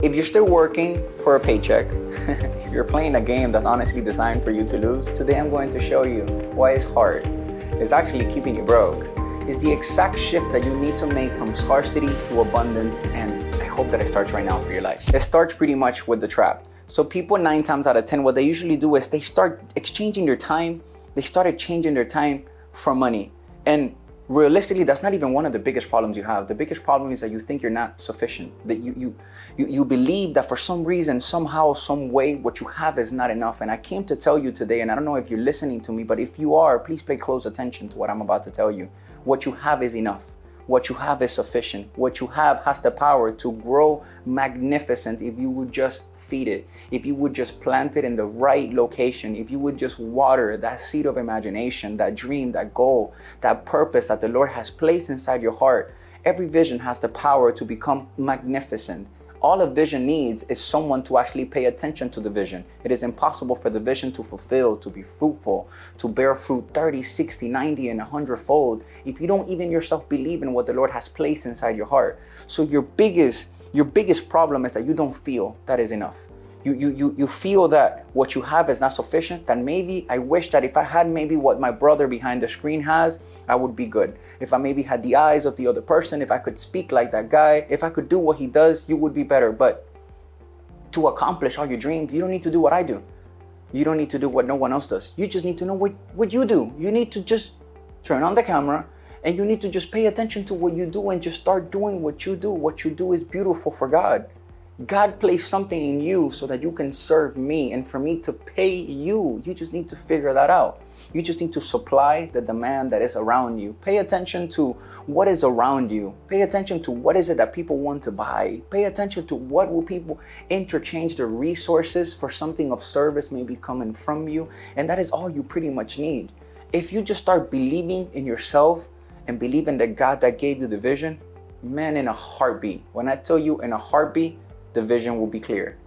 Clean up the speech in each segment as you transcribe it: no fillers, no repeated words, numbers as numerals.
If you're still working for a paycheck, if you're playing a game that's honestly designed for you to lose, today I'm going to show you why it's hard. It's actually keeping you broke. It's the exact shift that you need to make from scarcity to abundance, and I hope that it starts right now for your life. It starts pretty much with the trap. So people 9 times out of 10, what they usually do is they start exchanging their time. They started changing their time for money. And realistically, that's not even one of the biggest problems you have. The biggest problem is that you think you're not sufficient, that you believe that for some reason, somehow, some way, what you have is not enough. And I came to tell you today, and I don't know if you're listening to me, but if you are, please pay close attention to what I'm about to tell you. What you have is enough. What you have is sufficient. What you have has the power to grow magnificent if you would just feed it, if you would just plant it in the right location, if you would just water that seed of imagination, that dream, that goal, that purpose that the Lord has placed inside your heart. Every vision has the power to become magnificent. All a vision needs is someone to actually pay attention to the vision. It is impossible for the vision to fulfill, to be fruitful, to bear fruit 30, 60, 90, and 100-fold if you don't even yourself believe in what the Lord has placed inside your heart. So your biggest problem is that you don't feel that is enough. You feel that what you have is not sufficient, that maybe I wish that if I had maybe what my brother behind the screen has, I would be good. If I maybe had the eyes of the other person, if I could speak like that guy, if I could do what he does, you would be better. But to accomplish all your dreams, you don't need to do what I do. You don't need to do what no one else does. You just need to know what you do. You need to just turn on the camera and you need to just pay attention to what you do and just start doing what you do. What you do is beautiful for God. God placed something in you so that you can serve me and for me to pay you. You just need to figure that out. You just need to supply the demand that is around you. Pay attention to what is around you. Pay attention to what is it that people want to buy. Pay attention to what will people interchange their resources for something of service maybe coming from you. And that is all you pretty much need. If you just start believing in yourself and believe in the God that gave you the vision, man, in a heartbeat. When I tell you in a heartbeat, the vision will be clear.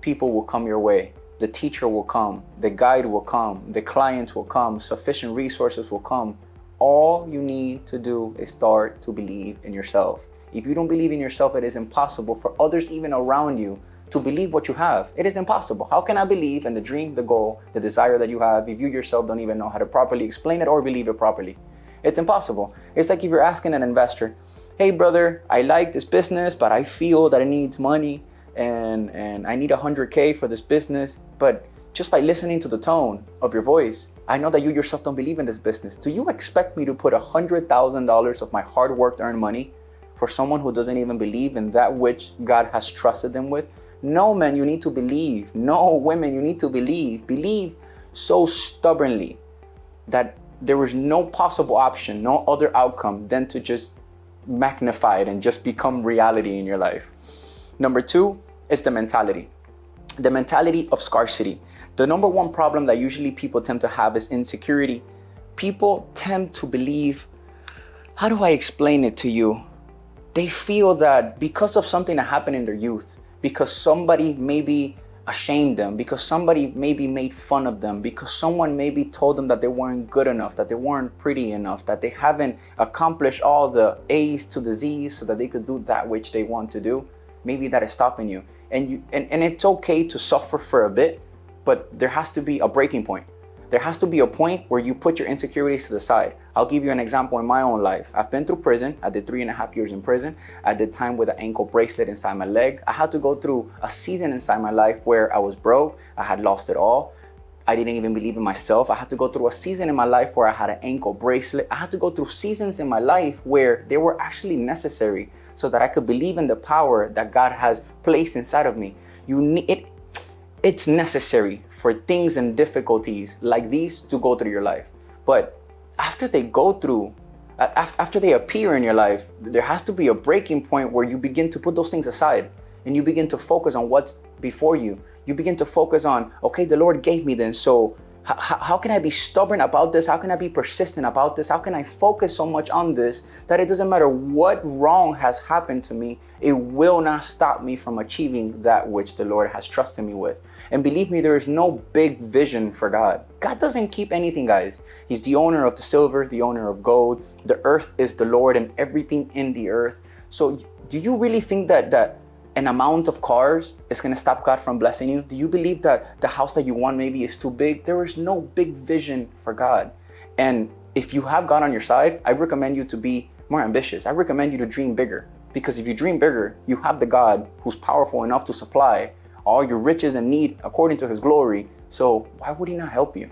People will come your way. The teacher will come. The guide will come. The clients will come. Sufficient resources will come. All you need to do is start to believe in yourself. If you don't believe in yourself, it is impossible for others even around you to believe what you have. It is impossible. How can I believe in the dream, the goal, the desire that you have if you yourself don't even know how to properly explain it or believe it properly? It's impossible. It's like if you're asking an investor, hey brother, I like this business, but I feel that it needs money and I need 100K for this business. But just by listening to the tone of your voice, I know that you yourself don't believe in this business. Do you expect me to put $100,000 of my hard work earned money for someone who doesn't even believe in that which God has trusted them with? No, man, you need to believe. No, women, you need to believe. Believe so stubbornly that there is no possible option, no other outcome than to just magnify it and just become reality in your life. Number 2 is the mentality of scarcity. The number one problem that usually people tend to have is insecurity. People tend to believe, how do I explain it to you? They feel that because of something that happened in their youth, because somebody maybe ashamed them, because somebody maybe made fun of them, because someone maybe told them that they weren't good enough, that they weren't pretty enough, that they haven't accomplished all the A's to the Z's so that they could do that which they want to do. Maybe that is stopping you. And it's okay to suffer for a bit, but there has to be a breaking point. There has to be a point where you put your insecurities to the side. I'll give you an example in my own life. I've been through prison. I did 3.5 years in prison. I did time with an ankle bracelet inside my leg. I had to go through a season inside my life where I was broke. I had lost it all. I didn't even believe in myself. I had to go through a season in my life where I had an ankle bracelet. I had to go through seasons in my life where they were actually necessary so that I could believe in the power that God has placed inside of me. It's necessary for things and difficulties like these to go through your life. But after they appear in your life, there has to be a breaking point where you begin to put those things aside and you begin to focus on what's before you. You begin to focus on, okay, the Lord gave me this, so how can I be stubborn about this? How can I be persistent about this? How can I focus so much on this that it doesn't matter what wrong has happened to me, it will not stop me from achieving that which the Lord has trusted me with. And believe me, there is no big vision for God. God doesn't keep anything, guys. He's the owner of the silver, the owner of gold. The earth is the Lord and everything in the earth. So do you really think that an amount of cars is going to stop God from blessing you? Do you believe that the house that you want maybe is too big? There is no big vision for God. And if you have God on your side, I recommend you to be more ambitious. I recommend you to dream bigger, because if you dream bigger, you have the God who's powerful enough to supply all your riches and need according to his glory. So why would he not help you?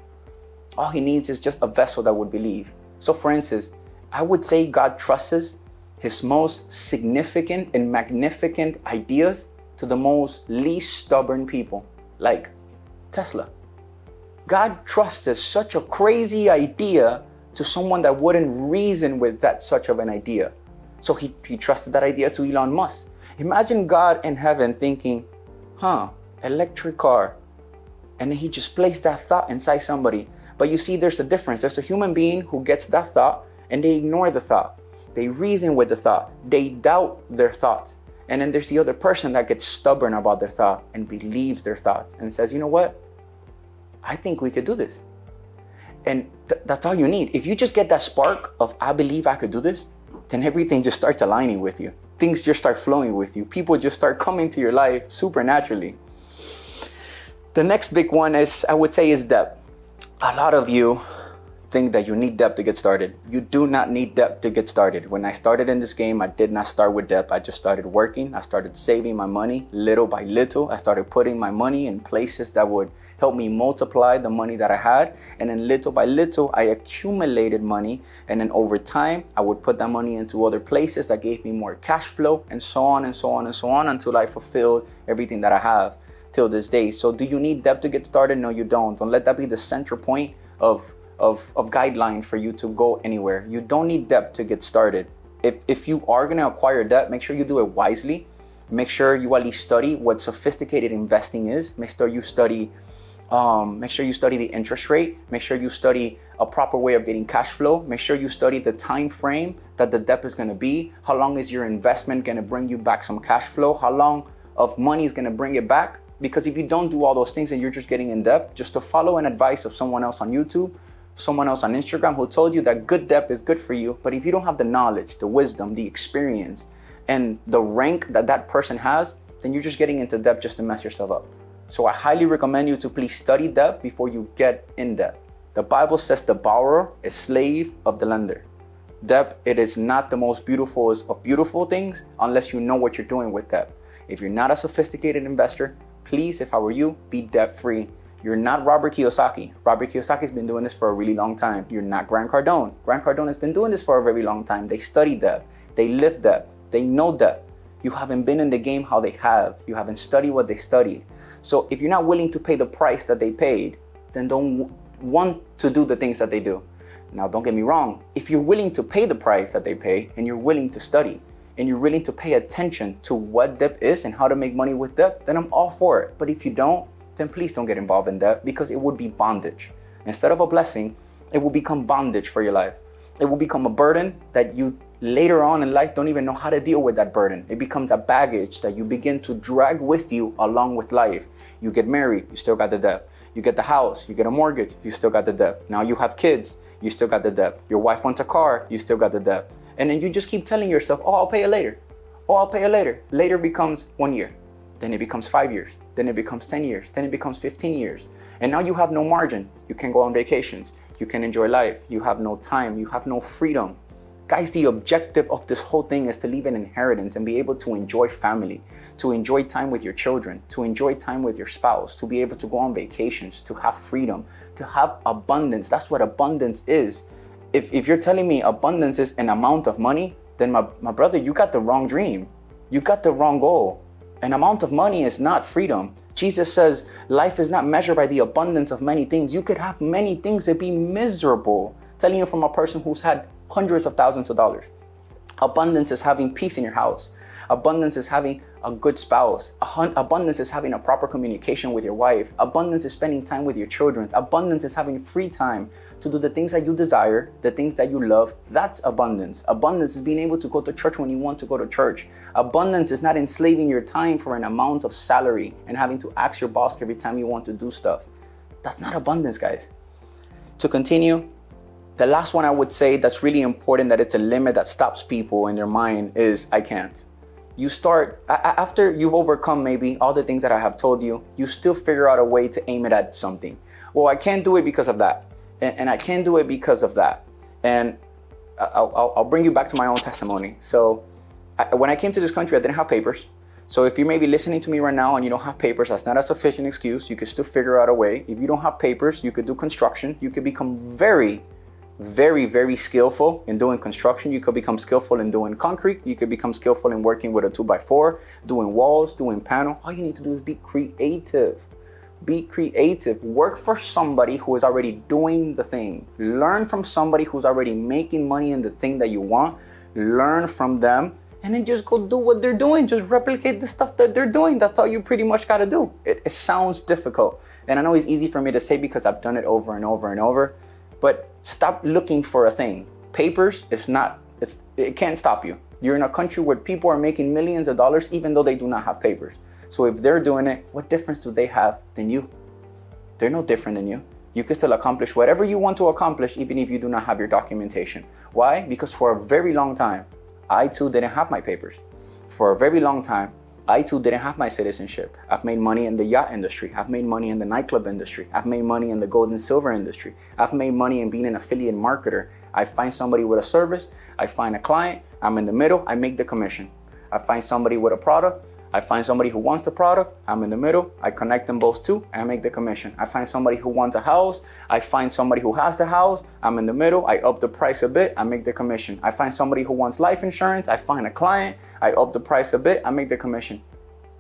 All he needs is just a vessel that would believe. So for instance, I would say God trusts his most significant and magnificent ideas to the most least stubborn people, like Tesla. God trusts such a crazy idea to someone that wouldn't reason with that such of an idea. So he trusted that idea to Elon Musk. Imagine God in heaven thinking, electric car. And then he just placed that thought inside somebody. But you see, there's a difference. There's a human being who gets that thought and they ignore the thought. They reason with the thought. They doubt their thoughts. And then there's the other person that gets stubborn about their thought and believes their thoughts and says, you know what? I think we could do this. And that's all you need. If you just get that spark of, I believe I could do this, then everything just starts aligning with you. Things just start flowing with you. People just start coming to your life supernaturally. The next big one is, I would say, is debt. A lot of you think that you need debt to get started. You do not need debt to get started. When I started in this game, I did not start with debt. I just started working. I started saving my money little by little. I started putting my money in places that would help me multiply the money that I had. And then little by little, I accumulated money. And then over time, I would put that money into other places that gave me more cash flow, and so on and so on and so on, until I fulfilled everything that I have till this day. So do you need debt to get started? No, you don't. Don't let that be the central point of guideline for you to go anywhere. You don't need debt to get started. If you are going to acquire debt, make sure you do it wisely. Make sure you at least study what sophisticated investing is. Make sure you study the interest rate. Make sure you study a proper way of getting cash flow. Make sure you study the time frame that the debt is going to be. How long is your investment going to bring you back some cash flow? How long of money is going to bring it back? Because if you don't do all those things and you're just getting in debt, just to follow an advice of someone else on YouTube, someone else on Instagram who told you that good debt is good for you, but if you don't have the knowledge, the wisdom, the experience, and the rank that that person has, then you're just getting into debt just to mess yourself up. So I highly recommend you to please study debt before you get in debt. The Bible says the borrower is slave of the lender. Debt, it is not the most beautiful of beautiful things unless you know what you're doing with debt. If you're not a sophisticated investor, please, if I were you, be debt-free. You're not Robert Kiyosaki. Robert Kiyosaki's been doing this for a really long time. You're not Grant Cardone. Grant Cardone has been doing this for a very long time. They study debt. They live debt. They know debt. You haven't been in the game how they have. You haven't studied what they studied. So if you're not willing to pay the price that they paid, then don't want to do the things that they do. Now, don't get me wrong. If you're willing to pay the price that they pay, and you're willing to study, and you're willing to pay attention to what debt is and how to make money with debt, then I'm all for it. But if you don't, then please don't get involved in debt, because it would be bondage. Instead of a blessing, it will become bondage for your life. It will become a burden that you later on in life don't even know how to deal with that burden. It becomes a baggage that you begin to drag with you along with life. You get married, you still got the debt. You get the house, you get a mortgage, you still got the debt. Now you have kids, you still got the debt. Your wife wants a car, you still got the debt. And then you just keep telling yourself, oh, I'll pay it later. Oh, I'll pay it later. Later becomes 1 year. Then it becomes 5 years. Then it becomes 10 years. Then it becomes 15 years. And now you have no margin. You can go on vacations. You can enjoy life. You have no time. You have no freedom. Guys, the objective of this whole thing is to leave an inheritance and be able to enjoy family, to enjoy time with your children, to enjoy time with your spouse, to be able to go on vacations, to have freedom, to have abundance. That's what abundance is. If you're telling me abundance is an amount of money, then my brother, you got the wrong dream. You got the wrong goal. An amount of money is not freedom. Jesus says life is not measured by the abundance of many things. You could have many things and be miserable. Telling you from a person who's had hundreds of thousands of dollars. Abundance is having peace in your house. Abundance is having a good spouse. Abundance is having a proper communication with your wife. Abundance is spending time with your children. Abundance is having free time to do the things that you desire, the things that you love. That's abundance. Abundance is being able to go to church when you want to go to church. Abundance is not enslaving your time for an amount of salary and having to ask your boss every time you want to do stuff. That's not abundance, guys. To continue, the last one I would say that's really important, that it's a limit that stops people in their mind, is I can't. you start, after you've overcome maybe all the things that I have told you, you still figure out a way to aim it at something. Well, I can't do it because of that. And I can't do it because of that. And I'll bring you back to my own testimony. So when I came to this country, I didn't have papers. So if you may be listening to me right now and you don't have papers, that's not a sufficient excuse. You can still figure out a way. If you don't have papers, you could do construction. You could become very, very, very skillful in doing construction. You could become skillful in doing concrete. You could become skillful in working with a 2x4, doing walls, doing panel. All you need to do is be creative. Be creative. Work for somebody who is already doing the thing. Learn from somebody who's already making money in the thing that you want. Learn from them. And then just go do what they're doing. Just replicate the stuff that they're doing. That's all you pretty much got to do. It sounds difficult. And I know it's easy for me to say because I've done it over and over and over. But stop looking for a thing. Papers, it can't stop you. You're in a country where people are making millions of dollars even though they do not have papers. So if they're doing it, what difference do they have than you? They're no different than you. You can still accomplish whatever you want to accomplish even if you do not have your documentation. Why? Because for a very long time, I too didn't have my papers. For a very long time, I too didn't have my citizenship. I've made money in the yacht industry. I've made money in the nightclub industry. I've made money in the gold and silver industry. I've made money in being an affiliate marketer. I find somebody with a service. I find a client. I'm in the middle. I make the commission. I find somebody with a product. I find somebody who wants the product. I'm in the middle. I connect them both too, and I make the commission. I find somebody who wants a house. I find somebody who has the house. I'm in the middle. I up the price a bit. I make the commission. I find somebody who wants life insurance. I find a client. I up the price a bit. I make the commission.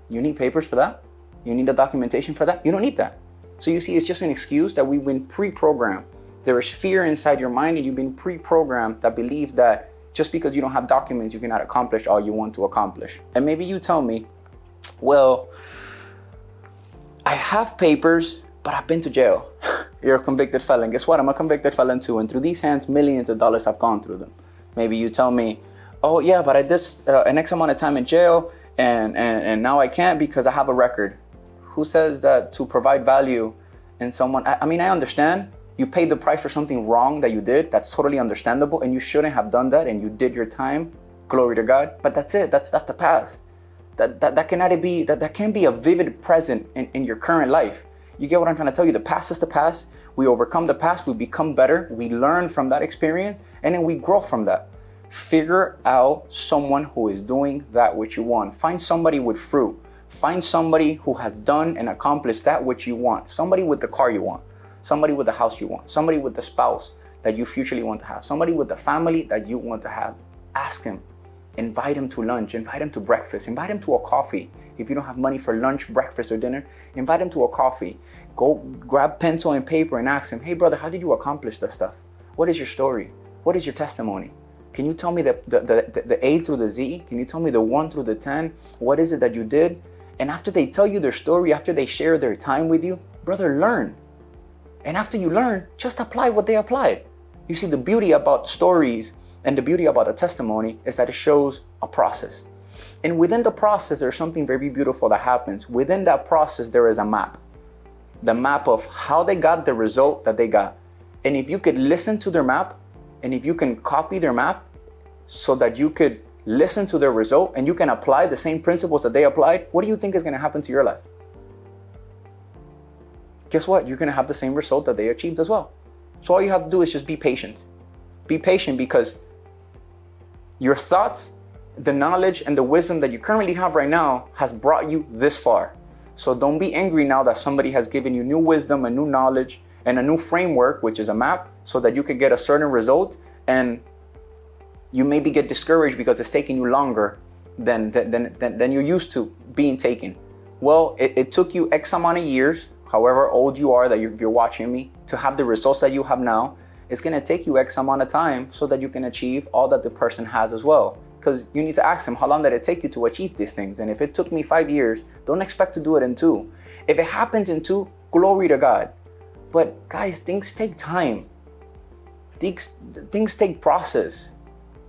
You need papers for that? You need the documentation for that? You don't need that. So you see, it's just an excuse that we've been pre-programmed. There is fear inside your mind, and you've been pre-programmed that believe that just because you don't have documents, you cannot accomplish all you want to accomplish. And maybe you tell me, well, I have papers, but I've been to jail. You're a convicted felon. Guess what? I'm a convicted felon too. And through these hands, millions of dollars have gone through them. Maybe you tell me, oh yeah, but I did an X amount of time in jail and now I can't because I have a record. Who says that to provide value in someone? I mean, I understand. You paid the price for something wrong that you did. That's totally understandable. And you shouldn't have done that. And you did your time. Glory to God. But that's it. That's the past. That can't be a vivid present in your current life. You get what I'm trying to tell you? The past is the past. We overcome the past. We become better. We learn from that experience. And then we grow from that. Figure out someone who is doing that which you want. Find somebody with fruit. Find somebody who has done and accomplished that which you want. Somebody with the car you want. Somebody with the house you want. Somebody with the spouse that you futurely want to have. Somebody with the family that you want to have. Ask him. Invite him to lunch. Invite him to breakfast. Invite him to a coffee. If you don't have money for lunch, breakfast, or dinner, invite him to a coffee. Go grab pencil and paper and ask him, hey brother, how did you accomplish that stuff? What is your story? What is your testimony? Can you tell me the A through the Z? Can you tell me the 1 through the 10? What is it that you did? And after they tell you their story, after they share their time with you, brother, learn. And after you learn, just apply what they applied. You see, the beauty about stories and the beauty about a testimony is that it shows a process. And within the process, there's something very beautiful that happens. Within that process, there is a map. The map of how they got the result that they got. And if you could listen to their map, and if you can copy their map so that you could listen to their result and you can apply the same principles that they applied, what do you think is going to happen to your life? Guess what? You're going to have the same result that they achieved as well. So all you have to do is just be patient. Be patient because your thoughts, the knowledge, and the wisdom that you currently have right now has brought you this far. So don't be angry now that somebody has given you new wisdom and new knowledge and a new framework, which is a map, so that you could get a certain result, and you maybe get discouraged because it's taking you longer than you're used to being taken. Well, it took you X amount of years, however old you are that you're watching me, to have the results that you have now. It's going to take you X amount of time so that you can achieve all that the person has as well. Because you need to ask them, how long did it take you to achieve these things? And if it took me 5 years, don't expect to do it in 2. If it happens in 2, glory to God. But guys, things take time. Things take process.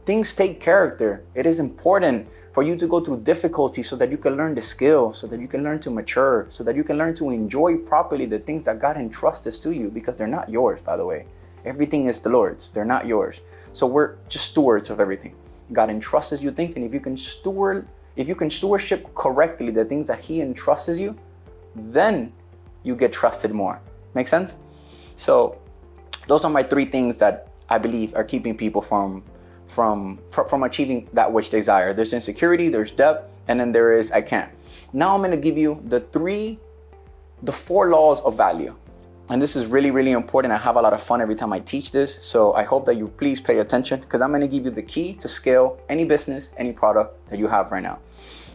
Things take character. It is important for you to go through difficulty so that you can learn the skill, so that you can learn to mature, so that you can learn to enjoy properly the things that God entrusts to you, because they're not yours, by the way. Everything is the Lord's. They're not yours. So we're just stewards of everything. God entrusts you things, and if you can steward if you can stewardship correctly the things that he entrusts you, then you get trusted more. Make sense? So those are my 3 things that I believe are keeping people from achieving that which they desire. There's insecurity, there's debt, and then there is I can't. Now I'm going to give you the 4 laws of value. And this is really, really important. I have a lot of fun every time I teach this. So I hope that you please pay attention, because I'm going to give you the key to scale any business, any product that you have right now.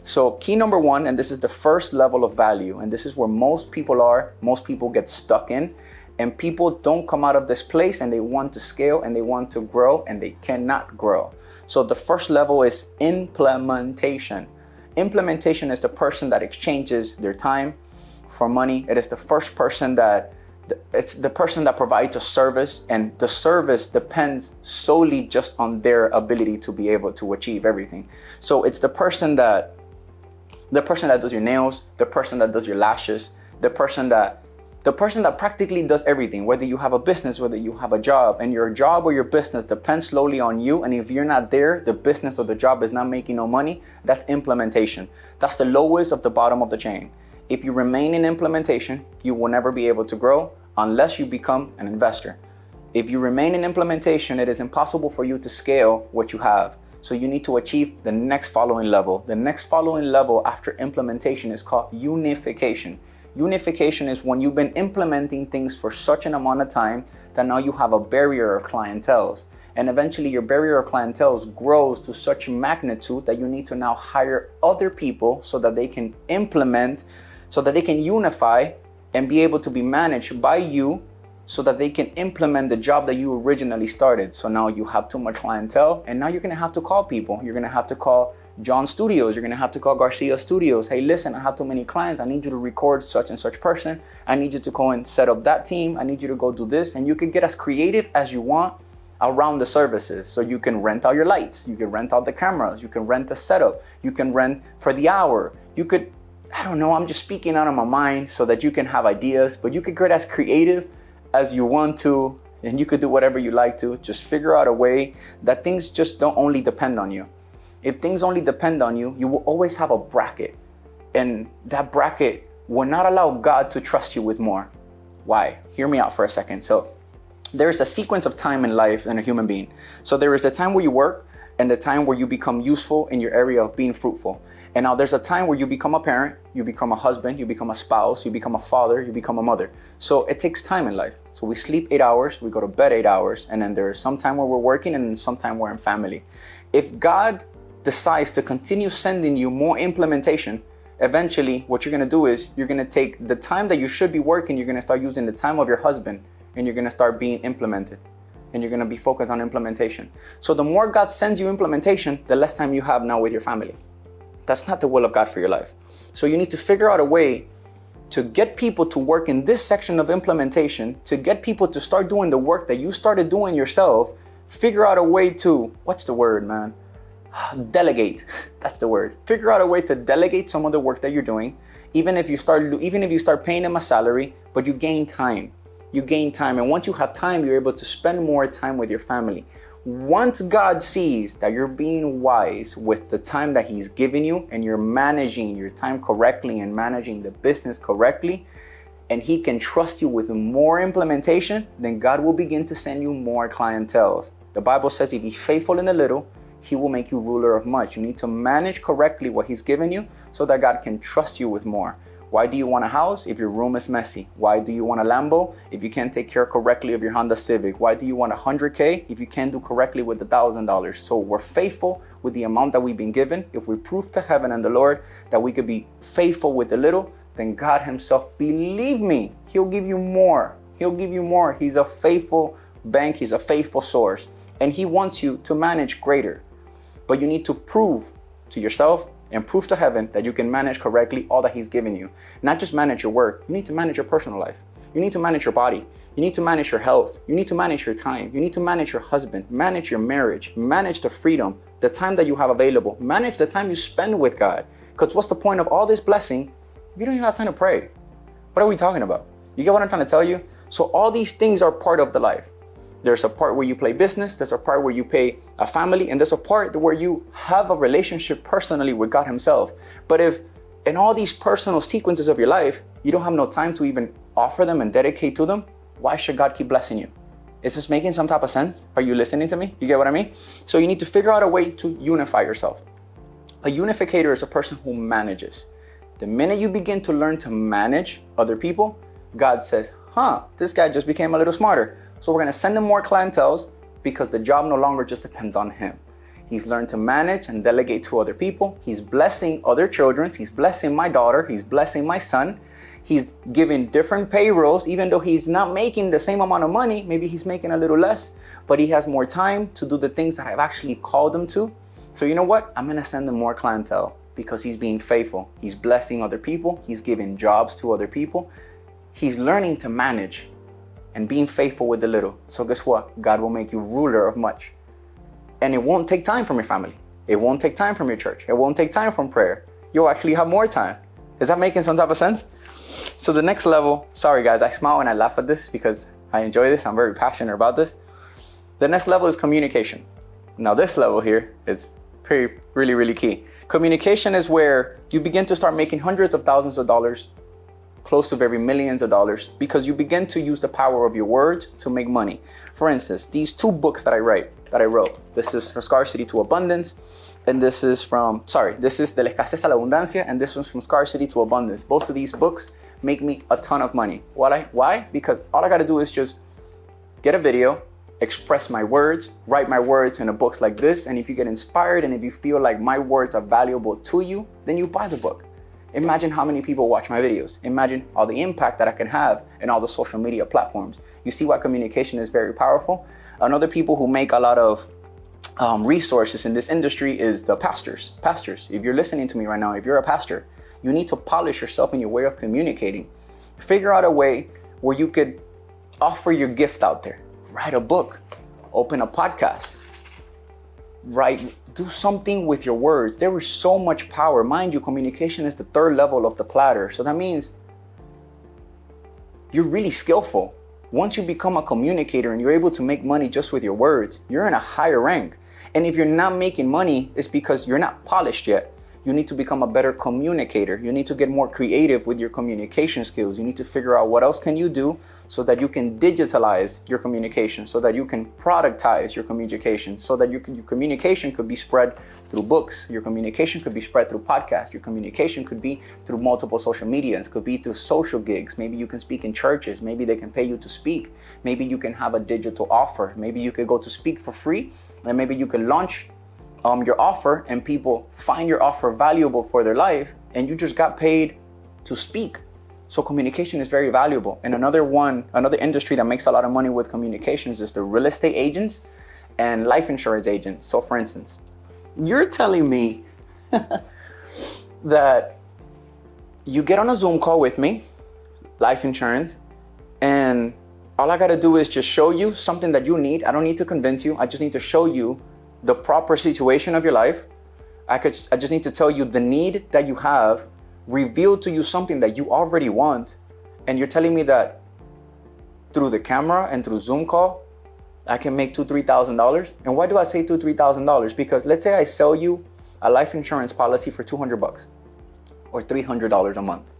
So key number 1, and this is the first level of value, and this is where most people get stuck in, and people don't come out of this place and they want to scale and they want to grow and they cannot grow. So the first level is implementation. Implementation is the person that exchanges their time for money. It is the first person it's the person that provides a service, and the service depends solely just on their ability to be able to achieve everything. So it's the person that does your nails, the person that does your lashes, the person that practically does everything, whether you have a business, whether you have a job, and your job or your business depends solely on you. And if you're not there, the business or the job is not making no money. That's implementation. That's the lowest of the bottom of the chain. If you remain in implementation, you will never be able to grow unless you become an investor. If you remain in implementation, it is impossible for you to scale what you have. So you need to achieve the next following level. The next following level after implementation is called unification. Unification is when you've been implementing things for such an amount of time that now you have a barrier of clienteles. And eventually your barrier of clienteles grows to such magnitude that you need to now hire other people so that they can implement, so that they can unify and be able to be managed by you, so that they can implement the job that you originally started. So now you have too much clientele, and now you're gonna have to call people. You're gonna have to call John Studios. You're gonna have to call Garcia Studios. Hey, listen, I have too many clients. I need you to record such and such person. I need you to go and set up that team. I need you to go do this. And you can get as creative as you want around the services. So you can rent out your lights. You can rent out the cameras. You can rent the setup. You can rent for the hour. You could, I don't know, I'm just speaking out of my mind so that you can have ideas, but you could get as creative as you want to, and you could do whatever you like to. Just figure out a way that things just don't only depend on you. If things only depend on you, you will always have a bracket, and that bracket will not allow God to trust you with more. Why? Hear me out for a second. So there's a sequence of time in life in a human being. So there is the time where you work and the time where you become useful in your area of being fruitful. And now there's a time where you become a parent, you become a husband, you become a spouse, you become a father, you become a mother. So it takes time in life. So we sleep 8 hours, we go to bed 8 hours, and then there's some time where we're working and then some time we're in family. If God decides to continue sending you more implementation, eventually what you're gonna do is you're gonna take the time that you should be working, you're gonna start using the time of your husband, and you're gonna start being implemented. And you're gonna be focused on implementation. So the more God sends you implementation, the less time you have now with your family. That's not the will of God for your life. So you need to figure out a way to get people to work in this section of implementation, to get people to start doing the work that you started doing yourself. Figure out a way to, what's the word, man? Delegate. That's the word. Figure out a way to delegate some of the work that you're doing. Even if you start paying them a salary, but you gain time. You gain time. And once you have time, you're able to spend more time with your family. Once God sees that you're being wise with the time that He's given you and you're managing your time correctly and managing the business correctly, and He can trust you with more implementation, then God will begin to send you more clienteles. The Bible says if you're faithful in a little, He will make you ruler of much. You need to manage correctly what He's given you so that God can trust you with more. Why do you want a house if your room is messy? Why do you want a Lambo if you can't take care correctly of your Honda Civic? Why do you want $100K if you can't do correctly with the $1,000? So we're faithful with the amount that we've been given. If we prove to heaven and the Lord that we could be faithful with the little, then God Himself, believe me, He'll give you more. He'll give you more. He's a faithful bank. He's a faithful source. And He wants you to manage greater. But you need to prove to yourself and prove to heaven that you can manage correctly all that He's given you. Not just manage your work. You need to manage your personal life. You need to manage your body. You need to manage your health. You need to manage your time. You need to manage your husband. Manage your marriage. Manage the freedom, the time that you have available. Manage the time you spend with God. Because what's the point of all this blessing if you don't even have time to pray? What are we talking about? You get what I'm trying to tell you? So all these things are part of the life. There's a part where you play business, there's a part where you pay a family, and there's a part where you have a relationship personally with God himself. But if in all these personal sequences of your life, you don't have no time to even offer them and dedicate to them, why should God keep blessing you? Is this making some type of sense? Are you listening to me? You get what I mean? So you need to figure out a way to unify yourself. A unificator is a person who manages. The minute you begin to learn to manage other people, God says, this guy just became a little smarter. So we're going to send him more clienteles because the job no longer just depends on him. He's learned to manage and delegate to other people. He's blessing other children. He's blessing my daughter. He's blessing my son. He's giving different payrolls, even though he's not making the same amount of money. Maybe he's making a little less, but he has more time to do the things that I've actually called him to. So you know what? I'm going to send him more clientele because he's being faithful. He's blessing other people. He's giving jobs to other people. He's learning to manage and being faithful with the little. So guess what? God will make you ruler of much. And it won't take time from your family. It won't take time from your church. It won't take time from prayer. You'll actually have more time. Is that making some type of sense? So the next level, sorry guys, I smile and I laugh at this because I enjoy this. I'm very passionate about this. The next level is communication. Now this level here is really key. Communication is where you begin to start making hundreds of thousands of dollars, close to very millions of dollars, because you begin to use the power of your words to make money. For instance, these two books that I wrote. This is from Scarcity to Abundance, and this is De la Escasez a la Abundancia, and this one's From Scarcity to Abundance. Both of these books make me a ton of money. Why? Because all I gotta do is just get a video, express my words, write my words in a book like this, and if you get inspired and if you feel like my words are valuable to you, then you buy the book. Imagine how many people watch my videos. Imagine all the impact that I can have in all the social media platforms. You see why communication is very powerful? Another people who make a lot of resources in this industry is the pastors. Pastors, if you're listening to me right now, if you're a pastor, you need to polish yourself in your way of communicating. Figure out a way where you could offer your gift out there. Write a book, open a podcast, do something with your words. There is so much power. Mind you, communication is the third level of the platter. So that means you're really skillful. Once you become a communicator and you're able to make money just with your words, you're in a higher rank. And if you're not making money, it's because you're not polished yet. You need to become a better communicator. You need to get more creative with your communication skills. You need to figure out what else can you do so that you can digitalize your communication, so that you can productize your communication, so that your communication could be spread through books. Your communication could be spread through podcasts. Your communication could be through multiple social medias, could be through social gigs. Maybe you can speak in churches. Maybe they can pay you to speak. Maybe you can have a digital offer. Maybe you could go to speak for free, and maybe you can launch your offer and people find your offer valuable for their life and you just got paid to speak. So communication is very valuable. And another industry that makes a lot of money with communications is the real estate agents and life insurance agents. So for instance, you're telling me that you get on a Zoom call with me, life insurance, and all I gotta do is just show you something that you need. I don't need to convince you. I just need to show you the proper situation of your life. I just need to tell you the need that you have, reveal to you something that you already want, and you're telling me that through the camera and through Zoom call, I can make $2,000-$3,000. And why do I say $2,000-$3,000? Because let's say I sell you a life insurance policy for $200 or $300 a month.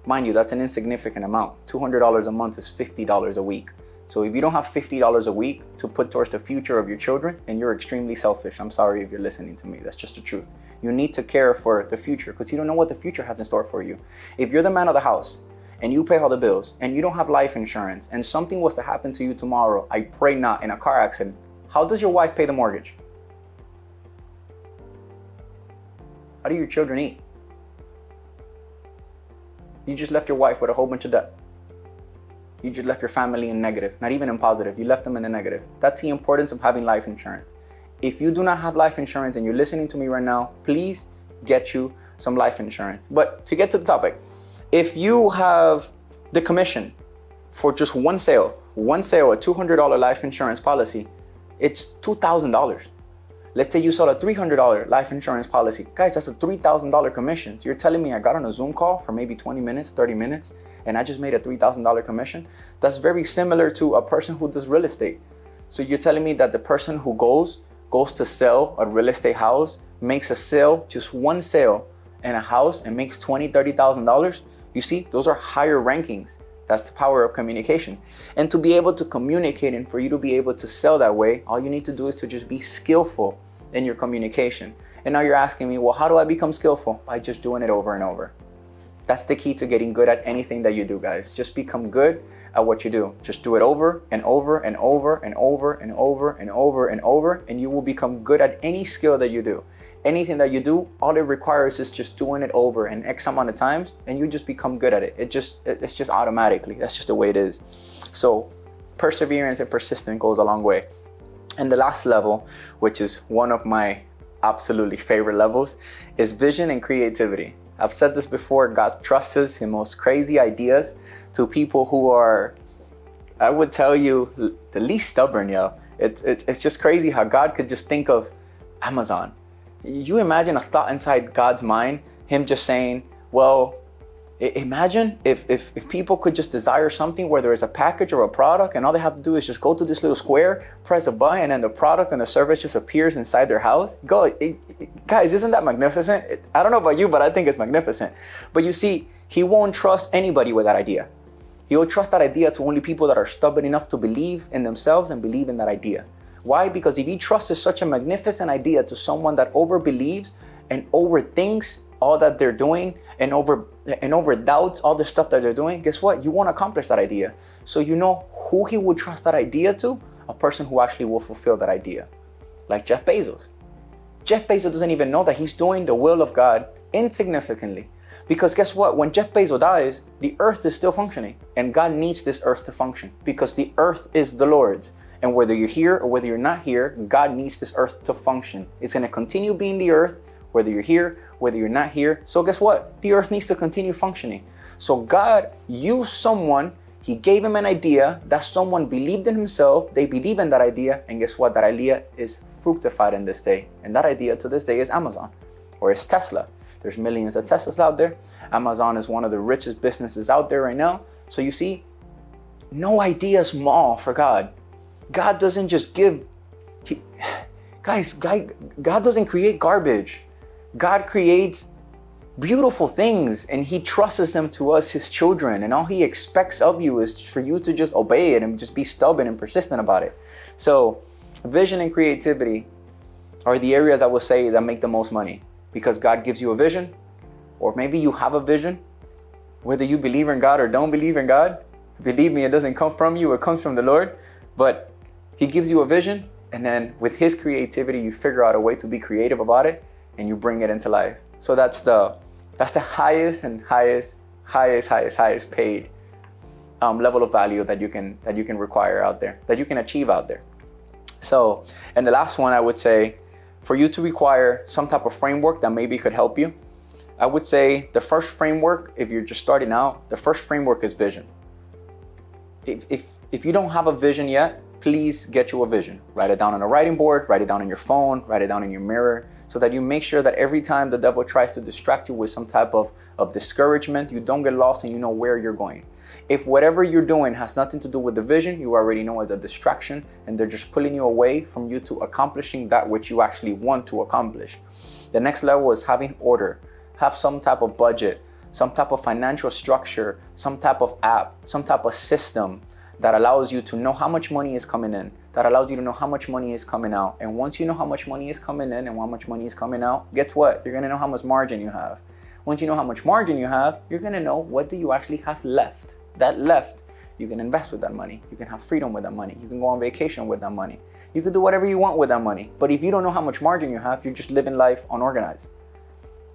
Mind you, that's an insignificant amount. $200 a month is $50 a week. So if you don't have $50 a week to put towards the future of your children, then you're extremely selfish. I'm sorry if you're listening to me. That's just the truth. You need to care for the future because you don't know what the future has in store for you. If you're the man of the house and you pay all the bills and you don't have life insurance and something was to happen to you tomorrow, I pray not, in a car accident, how does your wife pay the mortgage? How do your children eat? You just left your wife with a whole bunch of debt. You just left your family in negative, not even in positive. You left them in the negative. That's the importance of having life insurance. If you do not have life insurance and you're listening to me right now, please get you some life insurance. But to get to the topic, if you have the commission for just one sale, a $200 life insurance policy, it's $2,000. Let's say you sold a $300 life insurance policy. Guys, that's a $3,000 commission. So you're telling me I got on a Zoom call for maybe 20 minutes, 30 minutes, and I just made a $3,000 commission? That's very similar to a person who does real estate. So you're telling me that the person who goes to sell a real estate house, makes a sale, just one sale in a house, and makes $20,000, $30,000? You see, those are higher rankings. That's the power of communication. And to be able to communicate and for you to be able to sell that way, all you need to do is to just be skillful in your communication. And now you're asking me, well, how do I become skillful? By just doing it over and over. That's the key to getting good at anything that you do, guys. Just become good at what you do. Just do it over and over and over and over and over and over and over, and you will become good at any skill that you do. Anything that you do, all it requires is just doing it over an X amount of times, and you just become good at it. It's just automatically. That's just the way it is. So perseverance and persistence goes a long way. And the last level, which is one of my absolutely favorite levels, is vision and creativity. I've said this before, God trusts his most crazy ideas to people who are, I would tell you, the least stubborn, yo. It's just crazy how God could just think of Amazon. You imagine a thought inside God's mind, him just saying, well, imagine if people could just desire something, whether it's a package or a product, and all they have to do is just go to this little square, press a button, and the product and the service just appears inside their house. Guys, isn't that magnificent? I don't know about you, but I think it's magnificent. But you see, he won't trust anybody with that idea. He will trust that idea to only people that are stubborn enough to believe in themselves and believe in that idea. Why? Because if he trusts such a magnificent idea to someone that overbelieves and overthinks all that they're doing and over doubts all the stuff that they're doing, guess what? You won't accomplish that idea. So you know who he would trust that idea to? A person who actually will fulfill that idea. Like Jeff Bezos. Jeff Bezos doesn't even know that he's doing the will of God insignificantly. Because guess what? When Jeff Bezos dies, the earth is still functioning. And God needs this earth to function because the earth is the Lord's. And whether you're here or whether you're not here, God needs this earth to function. It's going to continue being the earth, whether you're here, whether you're not here. So guess what? The earth needs to continue functioning. So God used someone, he gave him an idea, that someone believed in himself, they believe in that idea, and guess what? That idea is fructified in this day. And that idea to this day is Amazon, or is Tesla. There's millions of Teslas out there. Amazon is one of the richest businesses out there right now. So you see, no idea is small for God. God doesn't just give, God doesn't create garbage. God creates beautiful things and he trusts them to us, his children. And all he expects of you is for you to just obey it and just be stubborn and persistent about it. So vision and creativity are the areas I would say that make the most money, because God gives you a vision, or maybe you have a vision, whether you believe in God or don't believe in God. Believe me, it doesn't come from you, it comes from the Lord. But he gives you a vision, and then with his creativity, you figure out a way to be creative about it, and you bring it into life. So that's the highest and highest paid level of value that you can require out there, that you can achieve out there. So, and the last one, I would say, for you to require some type of framework that maybe could help you, I would say the first framework, if you're just starting out, the first framework is vision. If you don't have a vision yet, please get you a vision. Write it down on a writing board, write it down on your phone, write it down in your mirror, so that you make sure that every time the devil tries to distract you with some type of discouragement, you don't get lost and you know where you're going. If whatever you're doing has nothing to do with the vision, you already know it's a distraction and they're just pulling you away from you to accomplishing that which you actually want to accomplish. The next level is having order. Have some type of budget, some type of financial structure, some type of app, some type of system that allows you to know how much money is coming in, that allows you to know how much money is coming out. And once you know how much money is coming in and how much money is coming out, guess what? You're gonna know how much margin you have. Once you know how much margin you have, you're gonna know what do you actually have left. That left, you can invest with that money. You can have freedom with that money. You can go on vacation with that money. You can do whatever you want with that money. But if you don't know how much margin you have, you're just living life unorganized.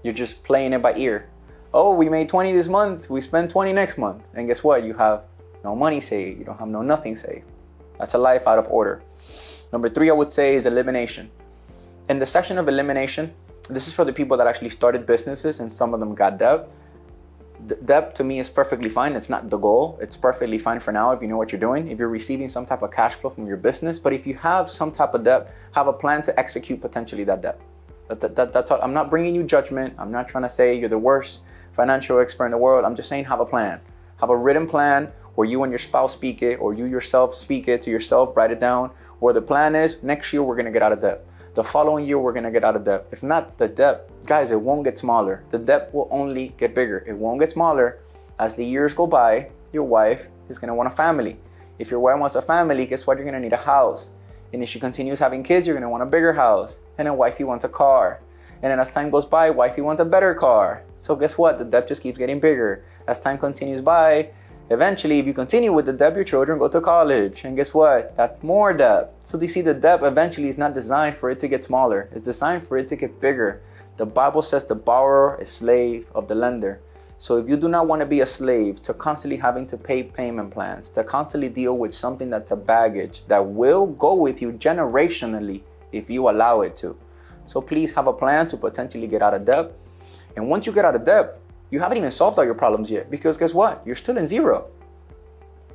You're just playing it by ear. Oh, we made 20 this month, we spend 20 next month. And guess what? You have no money saved. You don't have nothing saved. That's a life out of order. Number 3, I would say, is elimination. In the section of elimination, this is for the people that actually started businesses and some of them got debt. Debt to me is perfectly fine. It's not the goal. It's perfectly fine for now if you know what you're doing, if you're receiving some type of cash flow from your business. But if you have some type of debt, have a plan to execute potentially that debt. That's all. I'm not bringing you judgment. I'm not trying to say you're the worst financial expert in the world. I'm just saying have a plan. Have a written plan, or you and your spouse speak it, or you yourself speak it to yourself, write it down, Or the plan is next year we're going to get out of debt. The following year we're going to get out of debt. If not, the debt, guys, it won't get smaller. The debt will only get bigger. It won't get smaller. As the years go by, your wife is going to want a family. If your wife wants a family, guess what? You're going to need a house. And if she continues having kids, you're going to want a bigger house. And then wifey wants a car. And then as time goes by, wifey wants a better car. So guess what? The debt just keeps getting bigger. As time continues by, eventually, if you continue with the debt, your children go to college. And guess what? That's more debt. So do you see, the debt eventually is not designed for it to get smaller. It's designed for it to get bigger. The Bible says the borrower is slave of the lender. So if you do not want to be a slave to constantly having to pay payment plans, to constantly deal with something that's a baggage that will go with you generationally if you allow it to. So please have a plan to potentially get out of debt. And once you get out of debt, you haven't even solved all your problems yet, because guess what? You're still in zero.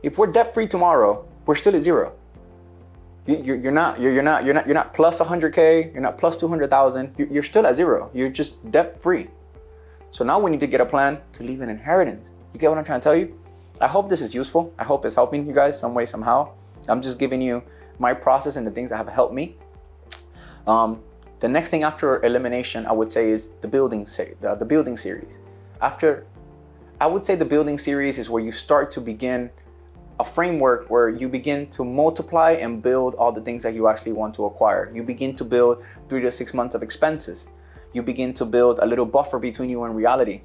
If we're debt free tomorrow, we're still at zero. You're not plus 100K, you're not plus 200,000, you're still at zero. You're just debt free. So now we need to get a plan to leave an inheritance. You get what I'm trying to tell you? I hope this is useful. I hope it's helping you guys some way, somehow. I'm just giving you my process and the things that have helped me. The next thing after elimination, I would say, is the building series. I would say the building series is where you start to begin a framework where you begin to multiply and build all the things that you actually want to acquire. You begin to build 3 to 6 months of expenses. You begin to build a little buffer between you and reality.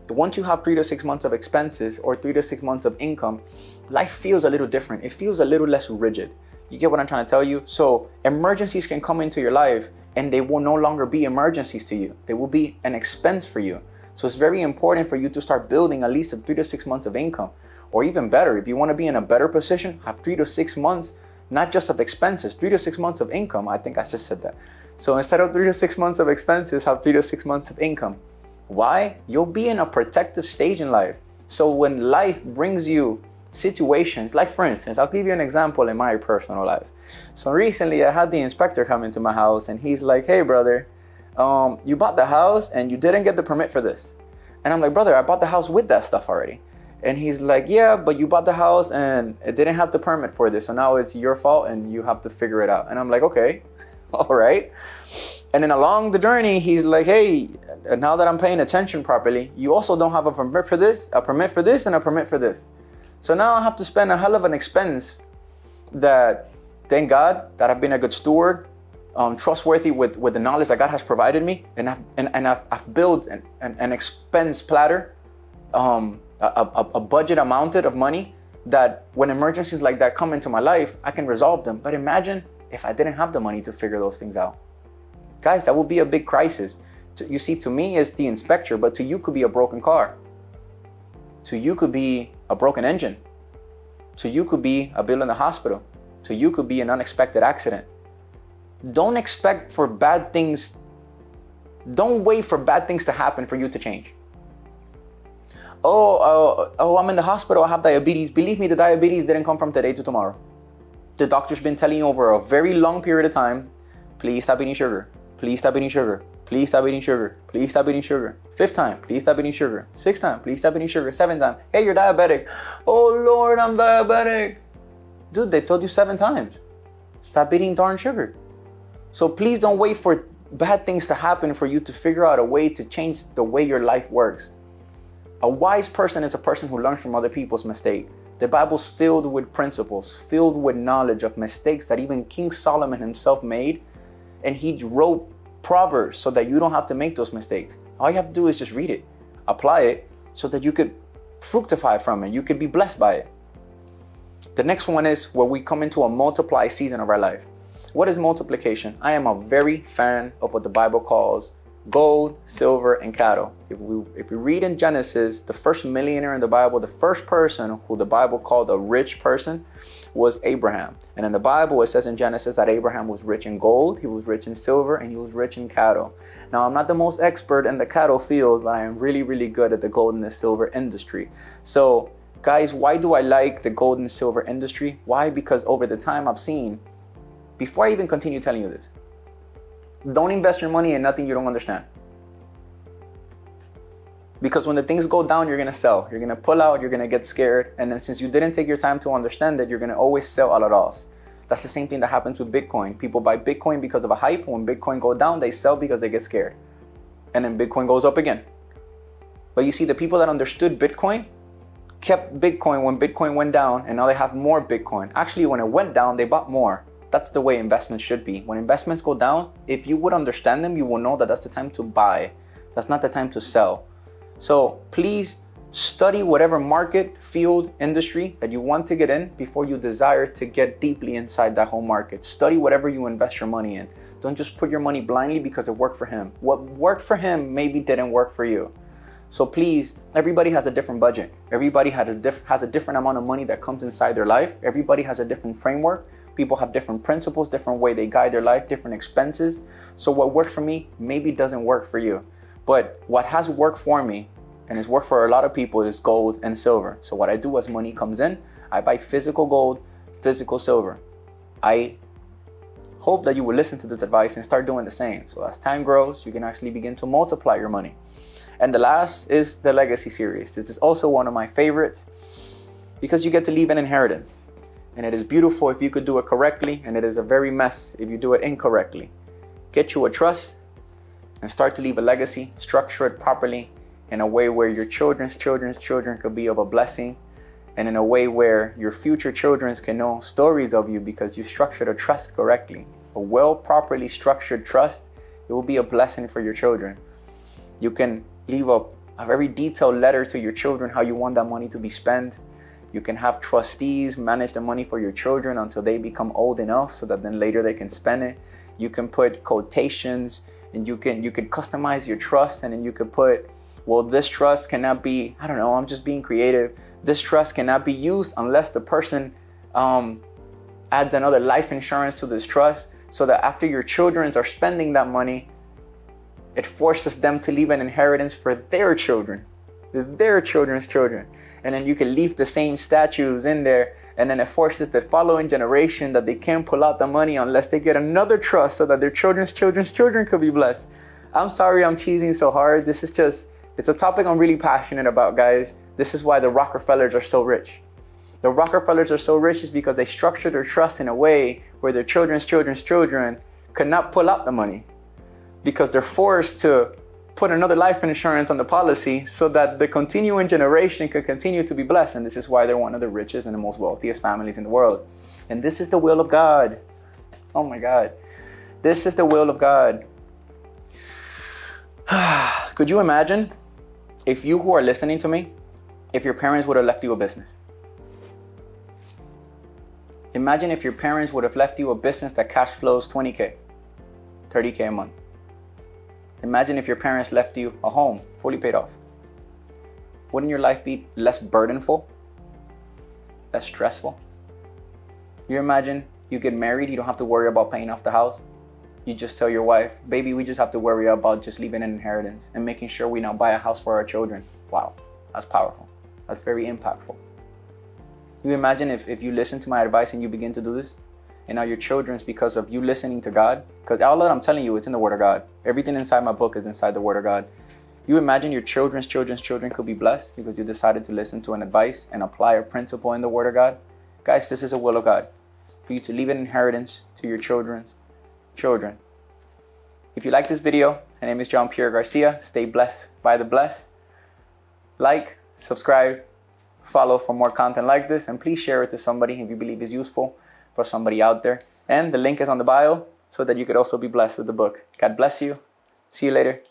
Once you have 3 to 6 months of expenses or 3 to 6 months of income, life feels a little different. It feels a little less rigid. You get what I'm trying to tell you? So emergencies can come into your life and they will no longer be emergencies to you. They will be an expense for you. So it's very important for you to start building at least 3 to 6 months of income. Or even better, if you want to be in a better position, have 3 to 6 months, not just of expenses, 3 to 6 months of income. I think I just said that. So instead of 3 to 6 months of expenses, have 3 to 6 months of income. Why? You'll be in a protective stage in life. So when life brings you situations, like for instance, I'll give you an example in my personal life. So recently I had the inspector come into my house and he's like, hey brother, you bought the house and you didn't get the permit for this. And I'm like, brother, I bought the house with that stuff already. And he's like, yeah, but you bought the house and it didn't have the permit for this. So now it's your fault and you have to figure it out. And I'm like, okay. All right. And then along the journey, he's like, hey, now that I'm paying attention properly, you also don't have a permit for this, and a permit for this. So now I have to spend a hell of an expense that, thank God, that I've been a good steward, trustworthy with the knowledge that God has provided me. And I've built an expense platter, a budget amounted of money that when emergencies like that come into my life, I can resolve them. But imagine if I didn't have the money to figure those things out. Guys, that would be a big crisis. You see, to me, it's the inspector, but to you could be a broken car. To you could be a broken engine. To you could be a bill in the hospital. To you could be an unexpected accident. Don't expect for bad things. Don't wait for bad things to happen for you to change. Oh, I'm in the hospital, I have diabetes. Believe me, the diabetes didn't come from today to tomorrow. The doctor's been telling you over a very long period of time, please stop eating sugar. Please stop eating sugar. Please stop eating sugar. Please stop eating sugar. 5th time, please stop eating sugar. 6th time, please stop eating sugar. 7th time, hey, you're diabetic. Oh Lord, I'm diabetic. Dude, they told you 7 times. Stop eating darn sugar. So please don't wait for bad things to happen for you to figure out a way to change the way your life works. A wise person is a person who learns from other people's mistakes. The Bible's filled with principles, filled with knowledge of mistakes that even King Solomon himself made. And he wrote Proverbs so that you don't have to make those mistakes. All you have to do is just read it, apply it, so that you could fructify from it. You could be blessed by it. The next one is where we come into a multiply season of our life. What is multiplication? I am a very fan of what the Bible calls gold, silver, and cattle. If we read in Genesis, the first millionaire in the Bible, the first person who the Bible called a rich person was Abraham. And in the Bible, it says in Genesis that Abraham was rich in gold, he was rich in silver, and he was rich in cattle. Now, I'm not the most expert in the cattle field, but I am really, really good at the gold and the silver industry. So, guys, why do I like the gold and silver industry? Why? Because over the time I've seen, before I even continue telling you this, don't invest your money in nothing you don't understand. Because when the things go down, you're going to sell. You're going to pull out, you're going to get scared. And then since you didn't take your time to understand it, you're going to always sell at a loss. That's the same thing that happens with Bitcoin. People buy Bitcoin because of a hype. When Bitcoin goes down, they sell because they get scared. And then Bitcoin goes up again. But you see, the people that understood Bitcoin kept Bitcoin when Bitcoin went down, and now they have more Bitcoin. Actually, when it went down, they bought more. That's the way investments should be. When investments go down, if you would understand them, you will know that that's the time to buy. That's not the time to sell. So please study whatever market, field, industry that you want to get in before you desire to get deeply inside that whole market. Study whatever you invest your money in. Don't just put your money blindly because it worked for him. What worked for him maybe didn't work for you. So please, everybody has a different budget. Everybody has a different amount of money that comes inside their life. Everybody has a different framework. People have different principles, different way they guide their life, different expenses. So what worked for me maybe doesn't work for you. But what has worked for me, and it's worked for a lot of people, is gold and silver. So what I do as money comes in, I buy physical gold, physical silver. I hope that you will listen to this advice and start doing the same. So as time grows, you can actually begin to multiply your money. And the last is the legacy series. This is also one of my favorites because you get to leave an inheritance. And it is beautiful if you could do it correctly, and it is a very mess if you do it incorrectly. Get you a trust and start to leave a legacy, structure it properly in a way where your children's children could be of a blessing, and in a way where your future children can know stories of you because you structured a trust correctly. A well, properly structured trust, it will be a blessing for your children. You can leave a very detailed letter to your children how you want that money to be spent. You can have trustees manage the money for your children until they become old enough so that then later they can spend it. You can put quotations, and you could customize your trust, and then you could put, well, this trust cannot be, I don't know, I'm just being creative. This trust cannot be used unless the person adds another life insurance to this trust, so that after your children are spending that money, it forces them to leave an inheritance for their children, their children's children. And then you can leave the same statues in there, and then it forces the following generation that they can't pull out the money unless they get another trust so that their children's children could be blessed. I'm sorry I'm cheesing so hard. This is just, it's a topic I'm really passionate about, guys. This is why the Rockefellers are so rich. The Rockefellers are so rich is because they structured their trust in a way where their children's children could not pull out the money, because they're forced to put another life insurance on the policy so that the continuing generation can continue to be blessed. And this is why they're one of the richest and the most wealthiest families in the world. And this is the will of God. Oh my God. This is the will of God. Could you imagine if you who are listening to me, if your parents would have left you a business? Imagine if your parents would have left you a business that cash flows 20K, 30K a month. Imagine if your parents left you a home fully paid off. Wouldn't your life be less burdenful, less stressful? You imagine you get married, you don't have to worry about paying off the house. You just tell your wife, baby, we just have to worry about just leaving an inheritance and making sure we now buy a house for our children. Wow, that's powerful. That's very impactful. You imagine if you listen to my advice and you begin to do this, and now your children's, because of you listening to God, because all that I'm telling you, it's in the Word of God. Everything inside my book is inside the Word of God. You imagine your children's children could be blessed because you decided to listen to an advice and apply a principle in the Word of God. Guys, this is a will of God, for you to leave an inheritance to your children's children. If you like this video, my name is Jeampier García. Stay blessed by the blessed. Like, subscribe, follow for more content like this, and please share it to somebody if you believe is useful for somebody out there. And the link is on the bio so that you could also be blessed with the book. God bless you. See you later.